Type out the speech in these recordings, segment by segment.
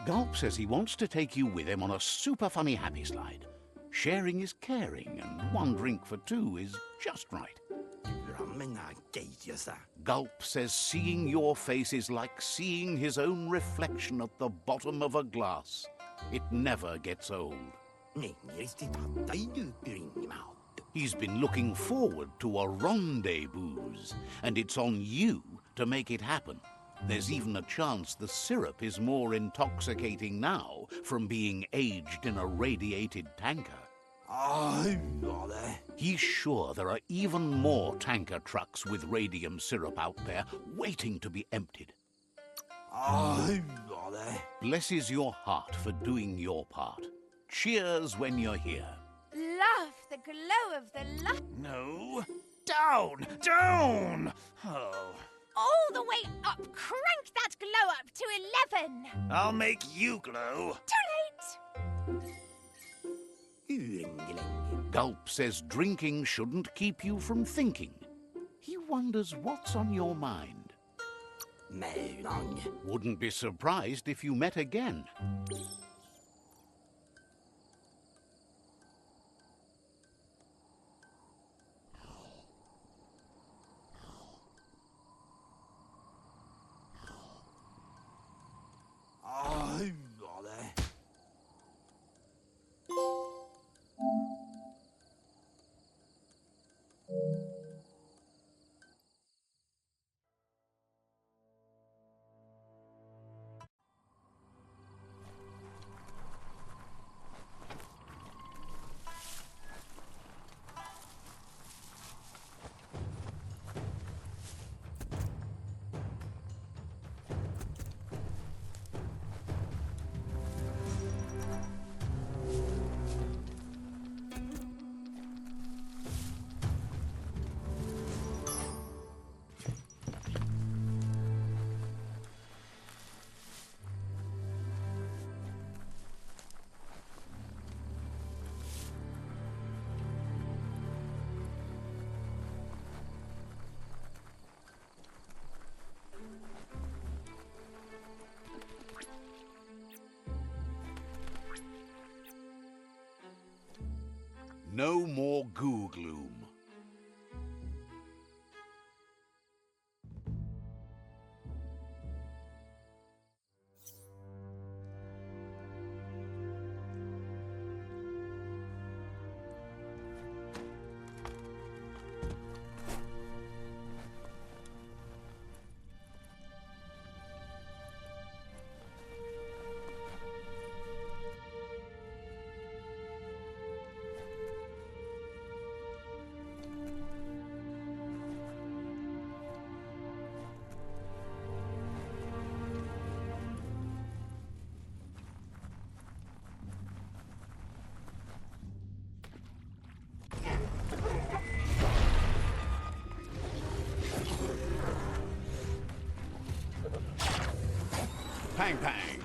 Gulp says he wants to take you with him on a super funny happy slide. Sharing is caring, and one drink for two is just right. Gulp says seeing your face is like seeing his own reflection at the bottom of a glass. It never gets old. He's been looking forward to a rendezvous, and it's on you to make it happen. There's even a chance the syrup is more intoxicating now from being aged in a radiated tanker. He's sure there are even more tanker trucks with radium syrup out there waiting to be emptied. Blesses your heart for doing your part. Cheers when you're here. Love the glow of the light. No. Down! Down! Oh. All the way up. Crank that glow up to 11. I'll make you glow. Too late. Gulp says drinking shouldn't keep you from thinking. He wonders what's on your mind. Wouldn't be surprised if you met again. No more goo gloom. Pang, pang.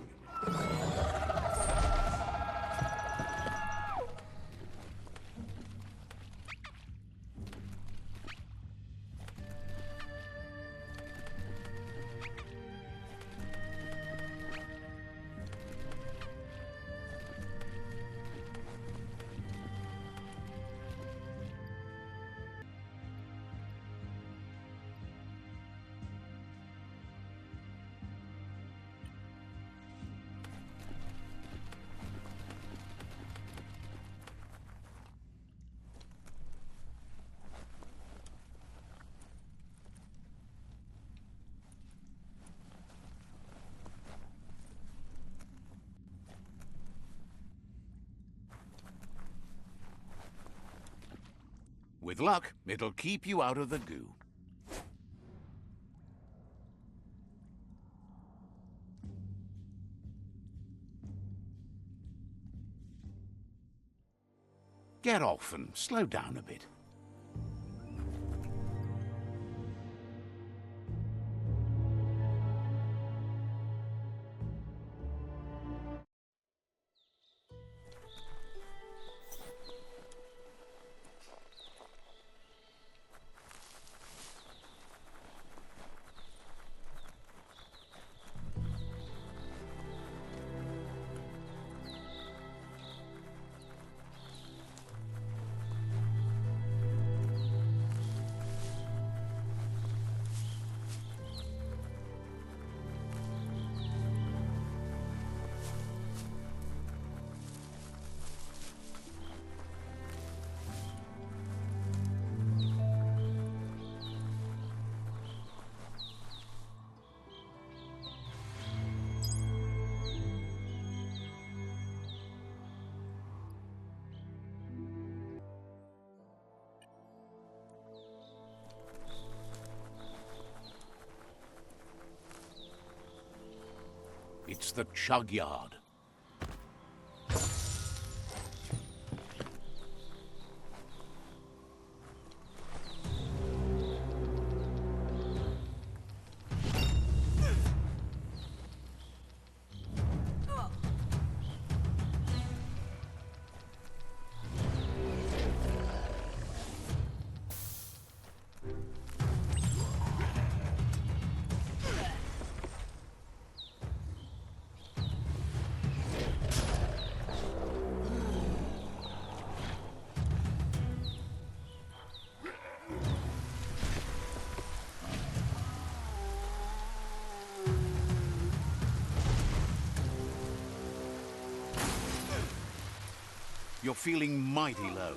With luck, it'll keep you out of the goo. Get off and slow down a bit. It's the chug yard. You're feeling mighty low.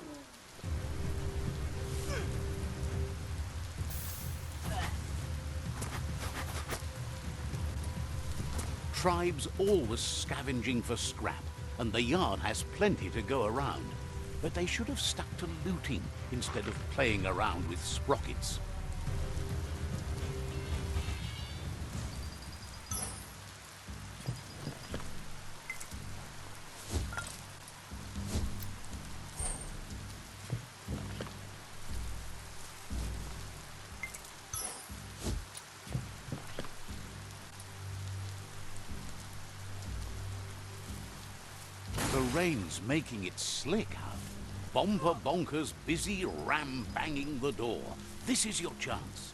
Tribes always scavenging for scrap, and the yard has plenty to go around. But they should have stuck to looting instead of playing around with sprockets. The rain's making it slick out. Bomper bonkers busy ram-banging the door. This is your chance.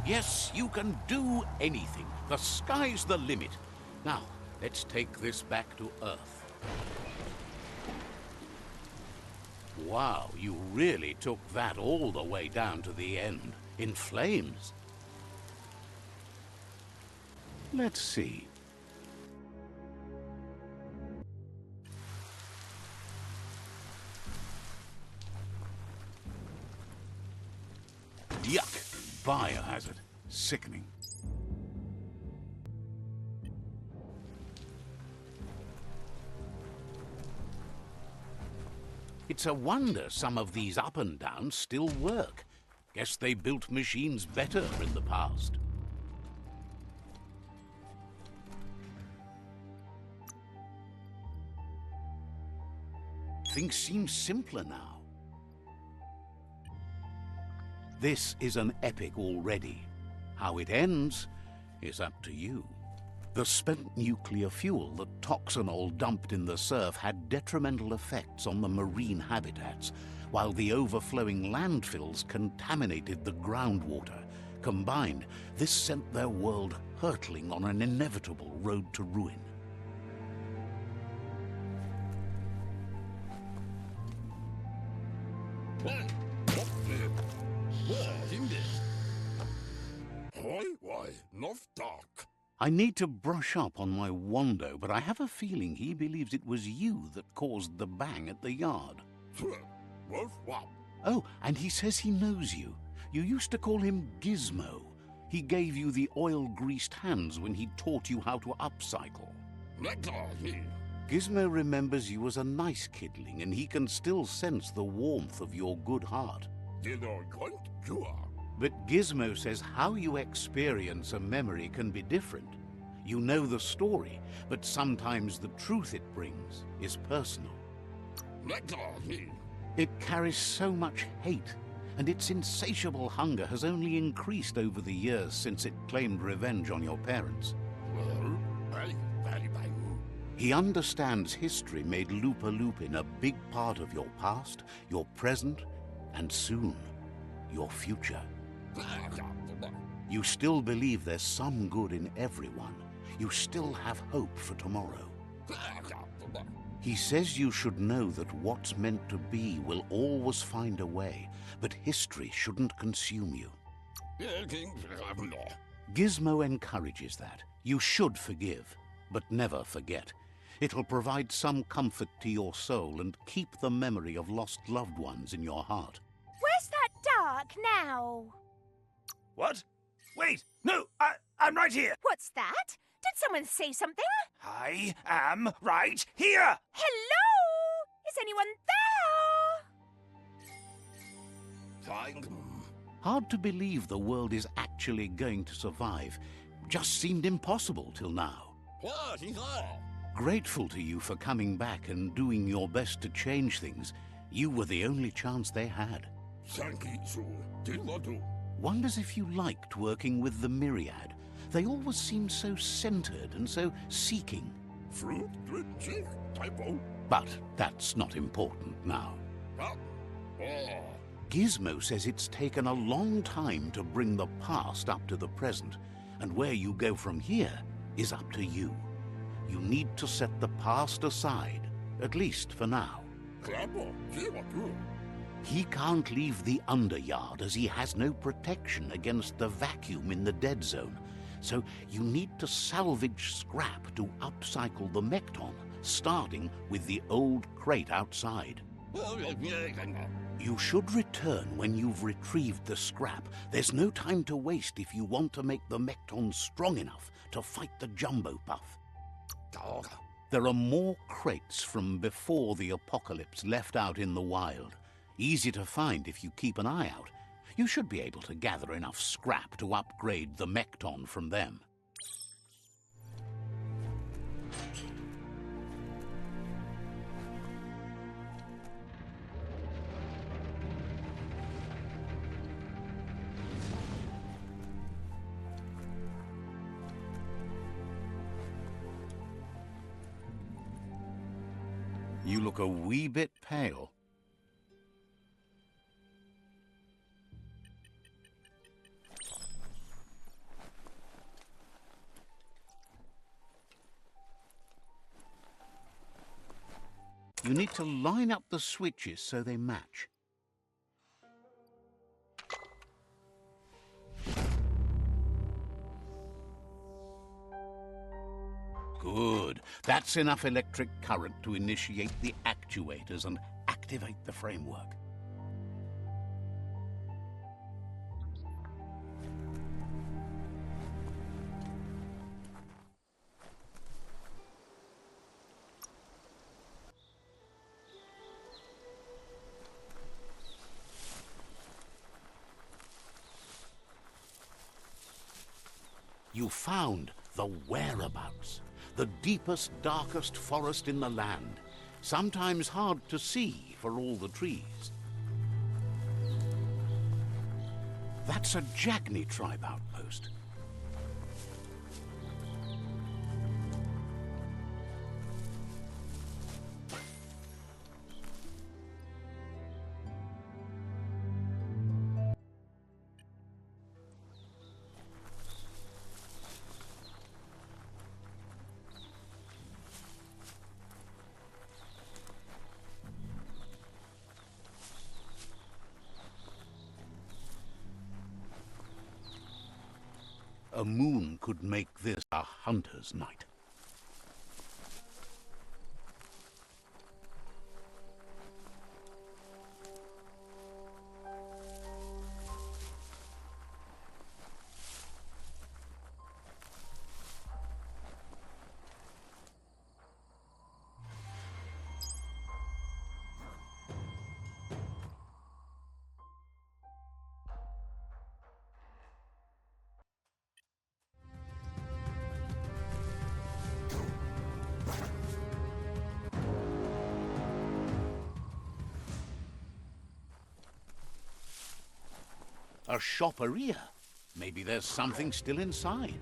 Yes, you can do anything. The sky's the limit. Now, let's take this back to Earth. Wow, you really took that all the way down to the end, in flames. Let's see. Yuck! Biohazard. Sickening. It's a wonder some of these up and downs still work. Guess they built machines better in the past. Things seem simpler now. This is an epic already. How it ends is up to you. The spent nuclear fuel that Toxanol dumped in the surf had detrimental effects on the marine habitats, while the overflowing landfills contaminated the groundwater. Combined, this sent their world hurtling on an inevitable road to ruin. I need to brush up on my Wando, but I have a feeling he believes it was you that caused the bang at the yard. Oh, and he says he knows you. You used to call him Gizmo. He gave you the oil-greased hands when he taught you how to upcycle. Gizmo remembers you as a nice kidling, and he can still sense the warmth of your good heart. But Gizmo says how you experience a memory can be different. You know the story, but sometimes the truth it brings is personal. It carries so much hate, and its insatiable hunger has only increased over the years since it claimed revenge on your parents. He understands history made Lupa Lupin a big part of your past, your present, and soon, your future. You still believe there's some good in everyone. You still have hope for tomorrow. He says you should know that what's meant to be will always find a way, but history shouldn't consume you. Gizmo encourages that. You should forgive, but never forget. It'll provide some comfort to your soul and keep the memory of lost loved ones in your heart. Where's that dark now? What? Wait! No! I'm right here. What's that? Did someone say something? I am right here. Hello? Is anyone there? Hard to believe the world is actually going to survive. Just seemed impossible till now. Grateful to you for coming back and doing your best to change things. You were the only chance they had. Wonders if you liked working with the Myriad. They always seemed so centered and so seeking. But that's not important now. Gizmo says it's taken a long time to bring the past up to the present, and where you go from here is up to you. You need to set the past aside, at least for now. He can't leave the Underyard as he has no protection against the vacuum in the dead zone. So you need to salvage scrap to upcycle the Mekton, starting with the old crate outside. You should return when you've retrieved the scrap. There's no time to waste if you want to make the Mekton strong enough to fight the Jumbo Puff. There are more crates from before the apocalypse left out in the wild. Easy to find if you keep an eye out. You should be able to gather enough scrap to upgrade the Mekton from them. You look a wee bit pale. You need to line up the switches so they match. Good. That's enough electric current to initiate the actuators and activate the framework. You found the whereabouts. The deepest, darkest forest in the land. Sometimes hard to see for all the trees. That's a Jagni tribe outpost. A moon could make this a hunter's night. A shopperia. Maybe there's something still inside.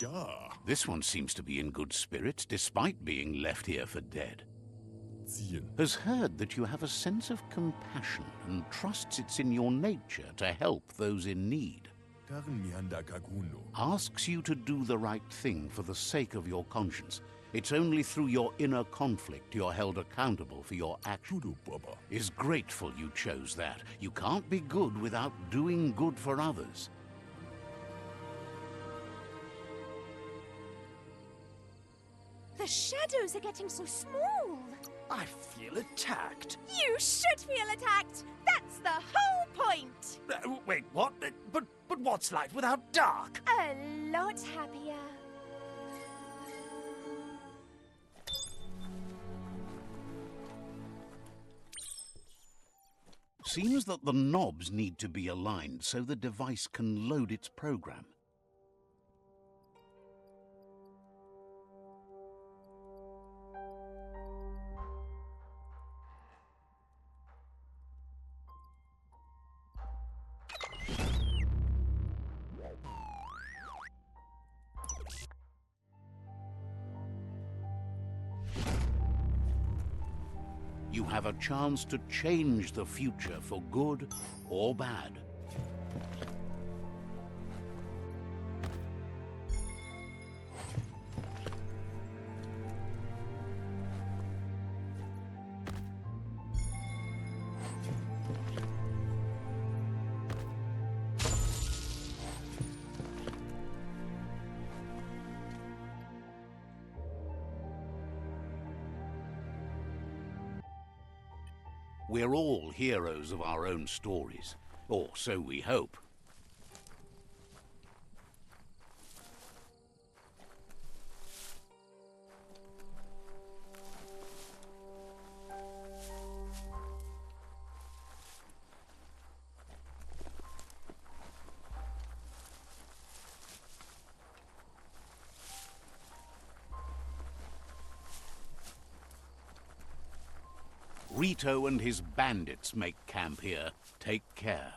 Ja, This one seems to be in good spirits despite being left here for dead. ziehen. Has heard that you have a sense of compassion and trusts it's in your nature to help those in need. Darin mianda kaguno. Asks you to do the right thing for the sake of your conscience. It's only through your inner conflict you're held accountable for your actions. Tudo baba. Is grateful you chose that. You can't be good without doing good for others. The shadows are getting so small. I feel attacked. You should feel attacked. That's the whole point. Wait, what? But what's light without dark? A lot happier. Seems that the knobs need to be aligned so the device can load its program. You have a chance to change the future for good or bad. We're all heroes of our own stories, or so we hope. Rito and his bandits make camp here. Take care.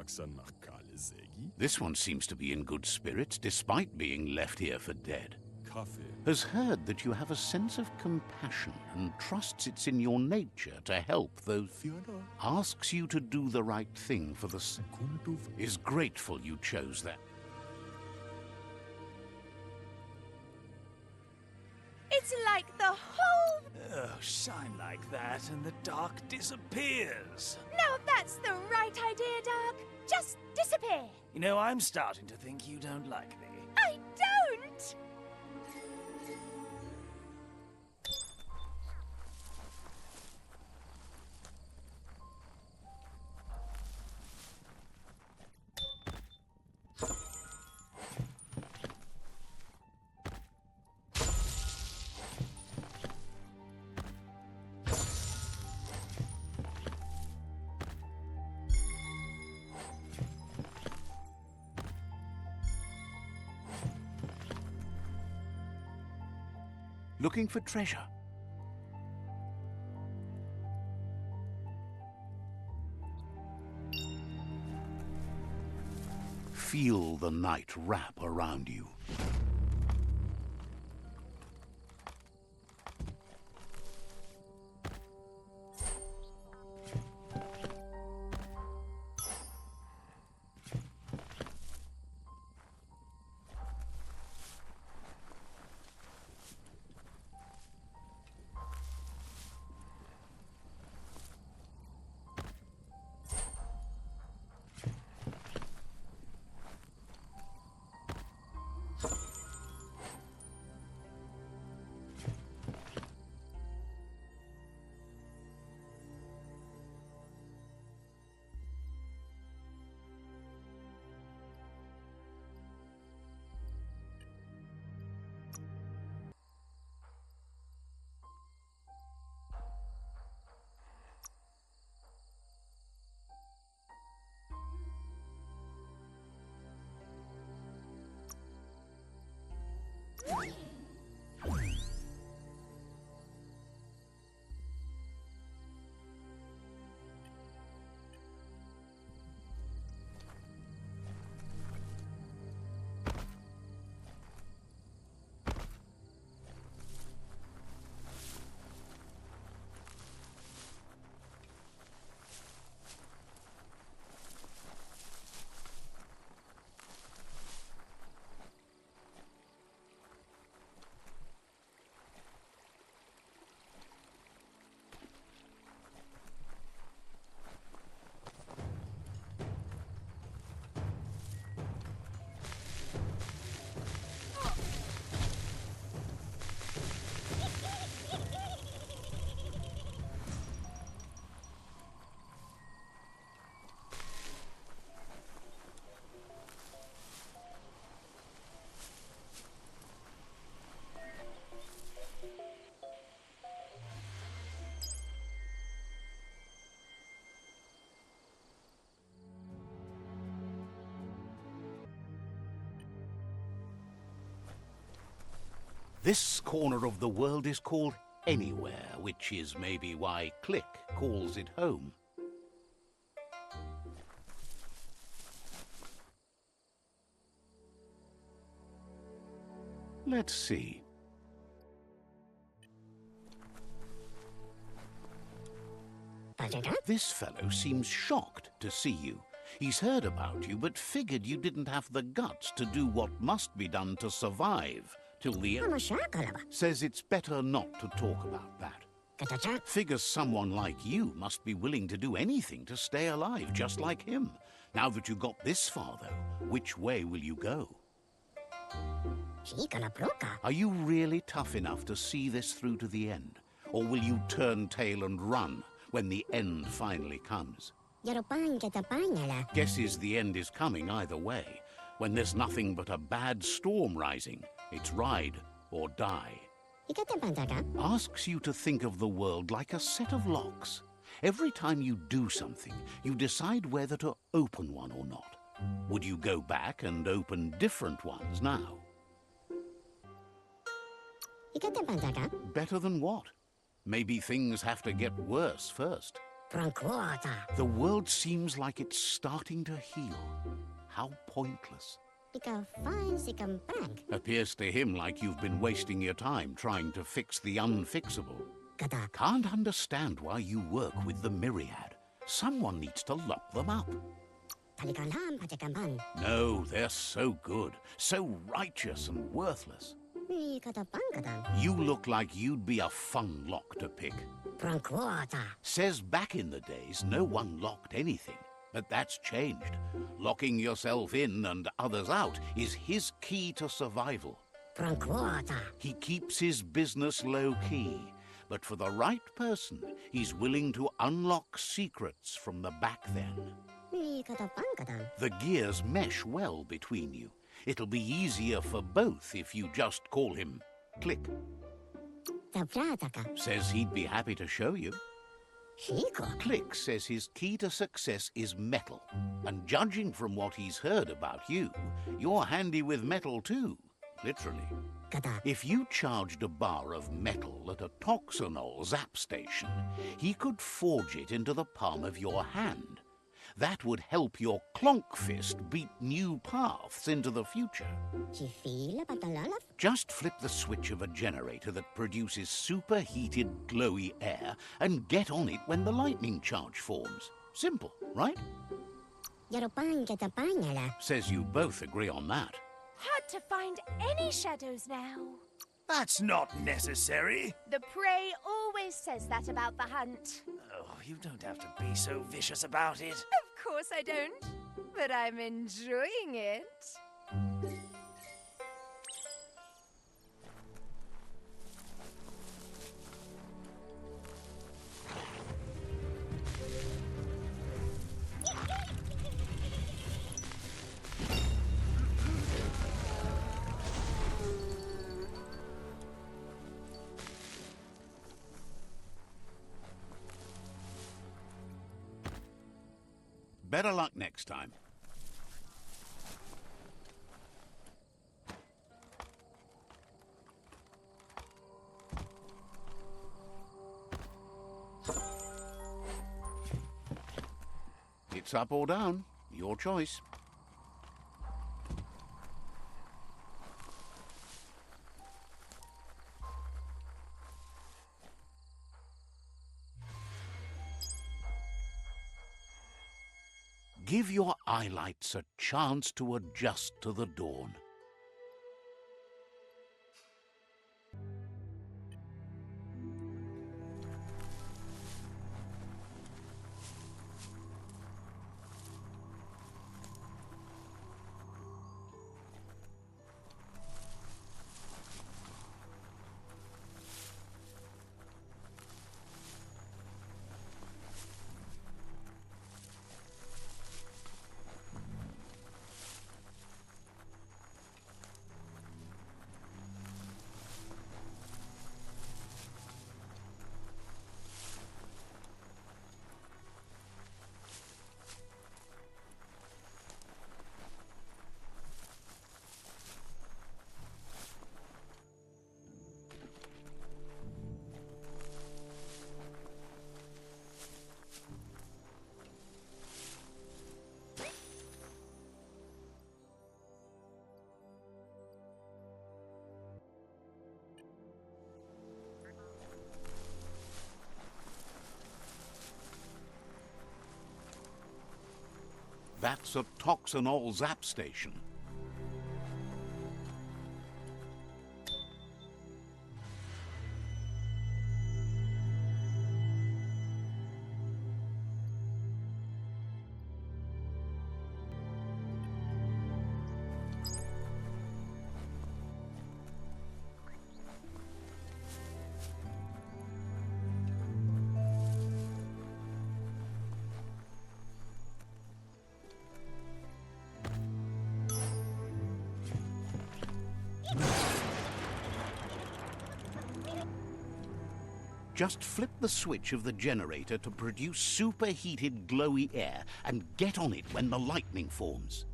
Waxan nach Kale Segi. This one seems to be in good spirits despite being left here for dead. Kaffee. Has heard that you have a sense of compassion and trusts it's in your nature to help those. Fiona. Asks you to do the right thing for the Kunduf. is grateful you chose that. It's like the whole... Oh, shine like that and the dark disappears. Now that's the right idea, Dark. Just disappear. You know, I'm starting to think you don't like me. I don't! Looking for treasure. Feel the night wrap around you. This corner of the world is called Anywhere, which is maybe why Click calls it home. Let's see. This fellow seems shocked to see you. He's heard about you, but figured you didn't have the guts to do what must be done to survive till the end. Says it's better not to talk about that. Figures someone like you must be willing to do anything to stay alive, just like him. Now that you got this far, though, which way will you go? Are you really tough enough to see this through to the end? Or will you turn tail and run when the end finally comes? Guesses the end is coming either way. When there's nothing but a bad storm rising, it's ride or die. Asks you to think of the world like a set of locks. Every time you do something, you decide whether to open one or not. Would you go back and open different ones now? Better than what? Maybe things have to get worse first. The world seems like it's starting to heal. How pointless. Appears to him like you've been wasting your time trying to fix the unfixable. Can't understand why you work with the Myriad. Someone needs to lock them up. No, they're so good, so righteous and worthless. You look like you'd be a fun lock to pick. Says back in the days, no one locked anything. But that's changed. Locking yourself in and others out is his key to survival. He keeps his business low-key, but for the right person, he's willing to unlock secrets from the back then. The gears mesh well between you. It'll be easier for both if you just call him Click. Says he'd be happy to show you. Click says his key to success is metal, and judging from what he's heard about you, you're handy with metal too, literally. If you charged a bar of metal at a Toxanol zap station, he could forge it into the palm of your hand. That would help your clonk fist beat new paths into the future. Just flip the switch of a generator that produces superheated, glowy air and get on it when the lightning charge forms. Simple, right? Says you both agree on that. Hard to find any shadows now. That's not necessary. The prey always says that about the hunt. Oh, you don't have to be so vicious about it. Of course I don't, but I'm enjoying it. Better luck next time. It's up or down, your choice. Give your eyelights a chance to adjust to the dawn. That's a toxinol zap station. Just flip the switch of the generator to produce superheated, glowy air and get on it when the lightning forms.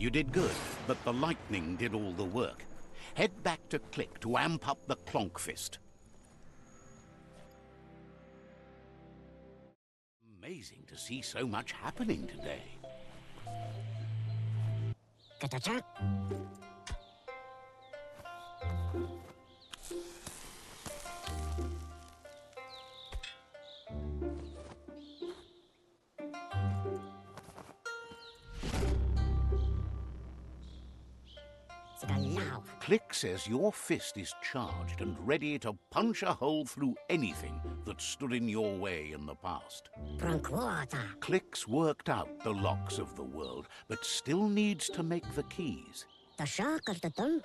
You did good, but the lightning did all the work. Head back to Click to amp up the clonk fist. Amazing to see so much happening today. Click says your fist is charged and ready to punch a hole through anything that stood in your way in the past. Click's worked out the locks of the world, but still needs to make the keys.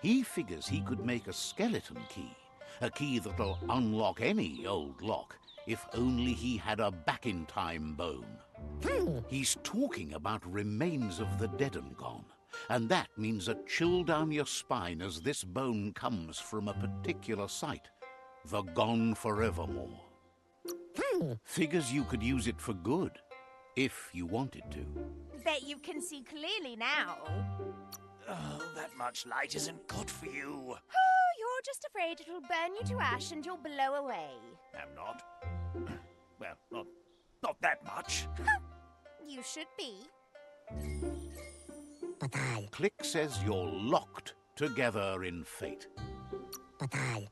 He figures he could make a skeleton key, a key that'll unlock any old lock, if only he had a back-in-time bone. He's talking about remains of the dead and gone, and that means a chill down your spine as this bone comes from a particular site, the gone forevermore. Figures you could use it for good, if you wanted to. Bet you can see clearly now. Oh, that much light isn't good for you. Oh, you're just afraid it'll burn you to ash and you'll blow away. I'm not. Well, not that much. You should be. Click says you're locked together in fate.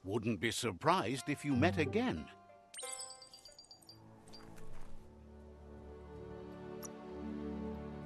Wouldn't be surprised if you met again